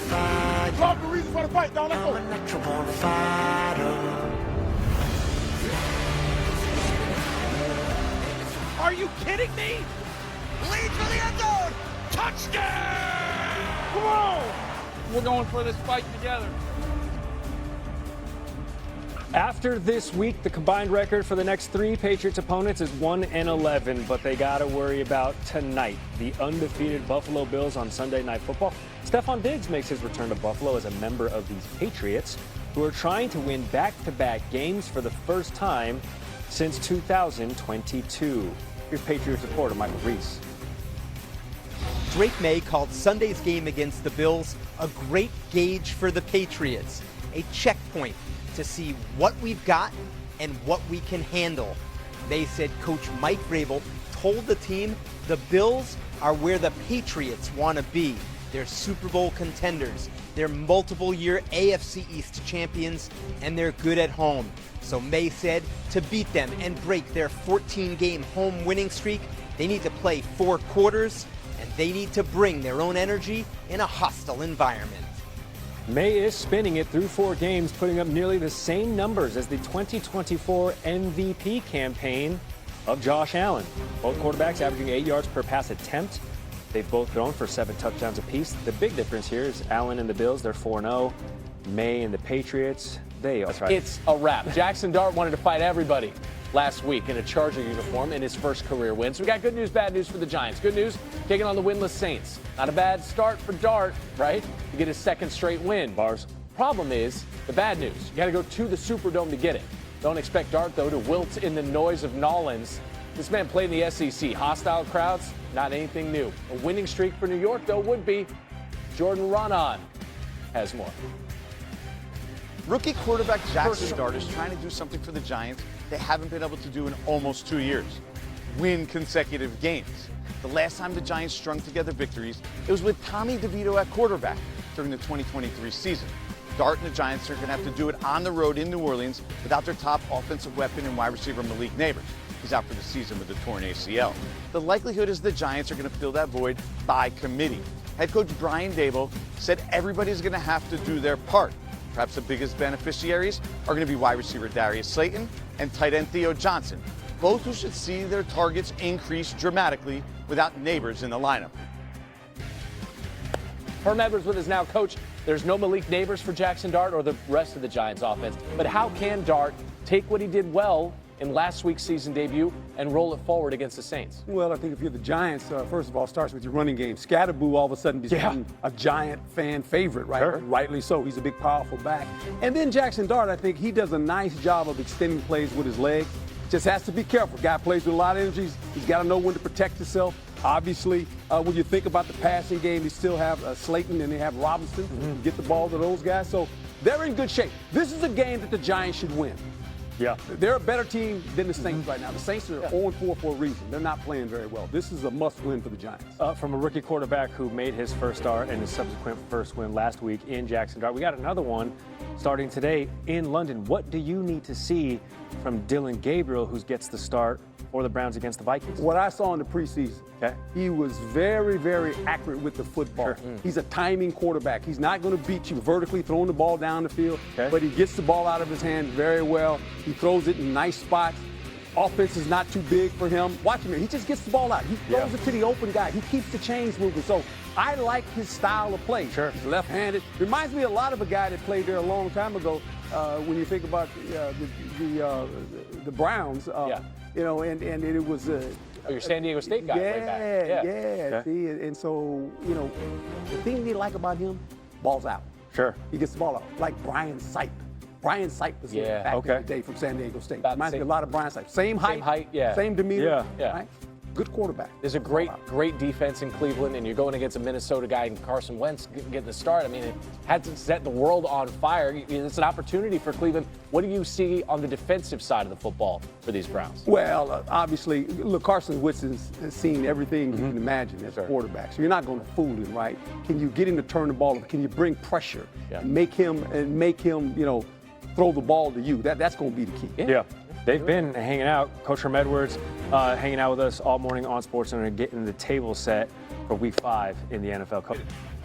fight. Love the reason for the fight, dog. Let's go. I'm a natural born fighter. Are you kidding me? Lead for the end zone. Touchdown! Come on. We're going for this fight together. After this week, the combined record for the next three Patriots opponents is 1-11, but they got to worry about tonight. The undefeated Buffalo Bills on Sunday Night Football. Stephon Diggs makes his return to Buffalo as a member of these Patriots, who are trying to win back-to-back games for the first time since 2022. Here's Patriots reporter Michael Reese. Drake May called Sunday's game against the Bills a great gauge for the Patriots, a checkpoint to see what we've got and what we can handle. They said Coach Mike Vrabel told the team the Bills are where the Patriots want to be. They're Super Bowl contenders, they're multiple-year AFC East champions, and they're good at home. So May said to beat them and break their 14-game home winning streak, they need to play 4 quarters, and they need to bring their own energy in a hostile environment. May is spinning it through 4 games, putting up nearly the same numbers as the 2024 MVP campaign of Josh Allen. Both quarterbacks averaging 8 yards per pass attempt. They've both thrown for 7 touchdowns apiece. The big difference here is Allen and the Bills, they're 4-0. May and the Patriots, they are. That's right. It's a wrap. Jackson Dart wanted to fight everybody last week in a Charger uniform in his first career win. So we got good news, bad news for the Giants. Good news, taking on the winless Saints. Not a bad start for Dart, right? To get his second straight win. Bars. Problem is, the bad news. You got to go to the Superdome to get it. Don't expect Dart, though, to wilt in the noise of Nolans. This man played in the SEC. Hostile crowds, not anything new. A winning streak for New York, though, would be. Jordan Ronan has more. Rookie quarterback Jackson Dart is trying to do something for the Giants they haven't been able to do in almost 2 years. Win consecutive games. The last time the Giants strung together victories, it was with Tommy DeVito at quarterback during the 2023 season. Dart and the Giants are going to have to do it on the road in New Orleans without their top offensive weapon and wide receiver Malik Neighbors. He's out for the season with a torn ACL. The likelihood is the Giants are going to fill that void by committee. Head coach Brian Daboll said everybody's going to have to do their part. Perhaps the biggest beneficiaries are going to be wide receiver Darius Slayton and tight end Theo Johnson, both who should see their targets increase dramatically without Neighbors in the lineup. Herm Edwards with us now. Coach, there's no Malik Neighbors for Jackson Dart or the rest of the Giants offense, but how can Dart take what he did well in last week's season debut and roll it forward against the Saints? Well, I think if you're the Giants, first of all, starts with your running game. Scatterboo all of a sudden became a Giant fan favorite, right? Sure. Rightly so. He's a big, powerful back. And then Jackson Dart, I think he does a nice job of extending plays with his legs. Just has to be careful. Guy plays with a lot of energy. He's got to know when to protect himself. Obviously, when you think about the passing game, you still have Slayton and they have Robinson. Get the ball to those guys. So they're in good shape. This is a game that the Giants should win. Yeah. They're a better team than the Saints right now. The Saints are 0-4 for a reason. They're not playing very well. This is a must-win for the Giants. From a rookie quarterback who made his first start and his subsequent first win last week in Jackson Dart, we got another one starting today in London. What do you need to see from Dylan Gabriel, who gets the start for the Browns against the Vikings? What I saw in the preseason, he was very, very accurate with the football. Sure. He's a timing quarterback. He's not going to beat you vertically throwing the ball down the field, but he gets the ball out of his hand very well. He throws it in nice spots. Offense is not too big for him. Watch him here. He just gets the ball out. He throws it to the open guy. He keeps the chains moving. So I like his style of play. Sure. He's left-handed. Reminds me a lot of a guy that played there a long time ago when you think about the Browns. You know, and it was your San Diego State guy way back. Yeah. See, and so, you know, the thing they like about him, ball's out. Sure. He gets the ball out. Like Brian Sipe. Brian Sipe was here back in the day from San Diego State. Reminds me a lot of Brian Sipe. Same height, same demeanor. Right? Good quarterback. There's a great defense in Cleveland, and you're going against a Minnesota guy and Carson Wentz getting the start. I mean, it had to set the world on fire. It's an opportunity for Cleveland. What do you see on the defensive side of the football for these Browns? Well, obviously, look, Carson Wentz has seen everything you can imagine as a quarterback. So you're not going to fool him, right? Can you get him to turn the ball over? Can you bring pressure and make him, you know, throw the ball to you? That's going to be the key. Yeah. They've been hanging out. Coach Herm Edwards hanging out with us all morning on SportsCenter and getting the table set for Week 5 in the NFL.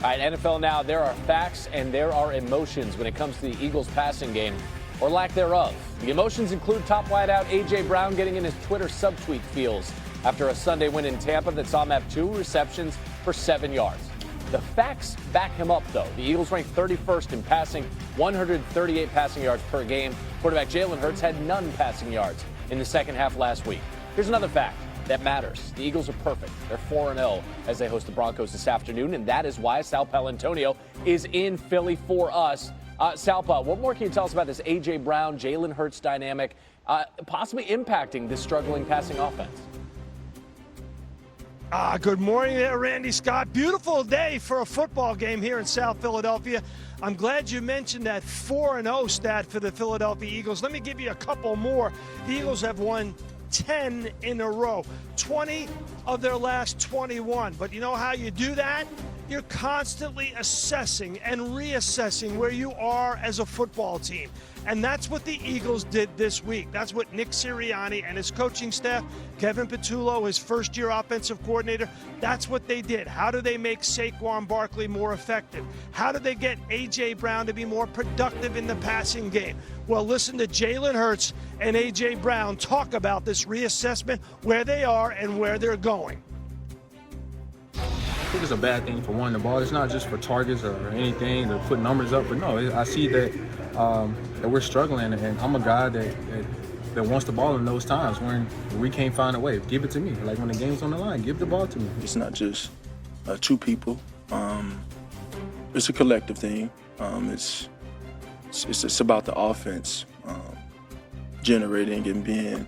All right, NFL Now, there are facts and there are emotions when it comes to the Eagles passing game, or lack thereof. The emotions include top wideout A.J. Brown getting in his Twitter subtweet feels after a Sunday win in Tampa that saw him have 2 receptions for 7 yards. The facts back him up, though. The Eagles ranked 31st in passing, 138 passing yards per game. Quarterback Jalen Hurts had none passing yards in the second half last week. Here's another fact that matters. The Eagles are perfect. They're 4-0 as they host the Broncos this afternoon, and that is why Sal Paolantonio is in Philly for us. Sal, what more can you tell us about this A.J. Brown, Jalen Hurts dynamic, possibly impacting this struggling passing offense? Good morning there, Randy Scott. Beautiful day for a football game here in South Philadelphia. I'm glad you mentioned that 4-0 stat for the Philadelphia Eagles. Let me give you a couple more. The Eagles have won 10 in a row, 20 of their last 21. But you know how you do that? You're constantly assessing and reassessing where you are as a football team. And that's what the Eagles did this week. That's what Nick Sirianni and his coaching staff, Kevin Patullo, his first-year offensive coordinator, that's what they did. How do they make Saquon Barkley more effective? How do they get A.J. Brown to be more productive in the passing game? Well, listen to Jalen Hurts and A.J. Brown talk about this reassessment, where they are and where they're going. I think it's a bad thing for wanting the ball. It's not just for targets or anything to put numbers up, but no, I see that that we're struggling, and I'm a guy that wants the ball in those times when we can't find a way. Give it to me. Like when the game's on the line, give the ball to me. It's not just 2 people. It's a collective thing. It's about the offense generating and being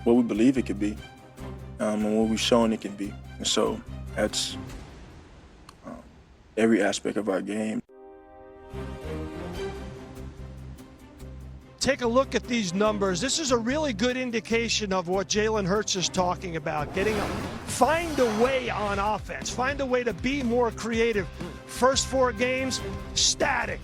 what we believe it could be, and what we've shown it can be. And so that's every aspect of our game. Take a look at these numbers. This is a really good indication of what Jalen Hurts is talking about. Find a way on offense. Find a way to be more creative. First 4 games, static,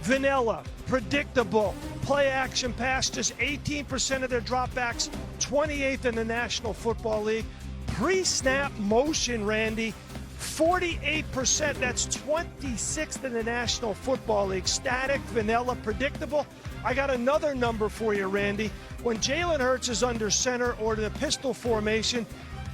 vanilla, predictable, play action pass, just 18% of their dropbacks, 28th in the National Football League. Pre-snap motion, Randy, 48%, that's 26th in the National Football League. Static, vanilla, predictable. I got another number for you, Randy. When Jalen Hurts is under center or the pistol formation,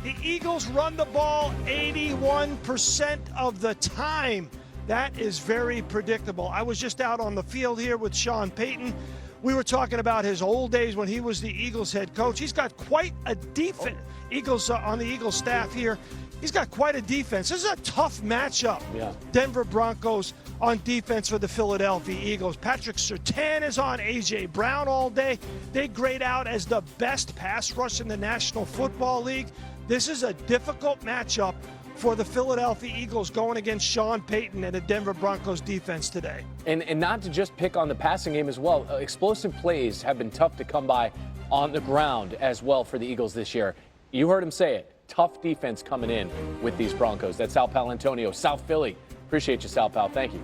the Eagles run the ball 81% of the time. That is very predictable. I was just out on the field here with Sean Payton. We were talking about his old days when he was the Eagles head coach. He's got quite a defense. On the Eagles staff here, he's got quite a defense. This is a tough matchup. Yeah. Denver Broncos on defense for the Philadelphia Eagles. Patrick Surtain is on A.J. Brown all day. They grade out as the best pass rush in the National Football League. This is a difficult matchup for the Philadelphia Eagles going against Sean Payton and the Denver Broncos defense today. And not to just pick on the passing game as well. Explosive plays have been tough to come by on the ground as well for the Eagles this year. You heard him say it. Tough defense coming in with these Broncos. That's Sal Paolantonio, South Philly. Appreciate you, Sal Pal. Thank you.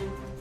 you.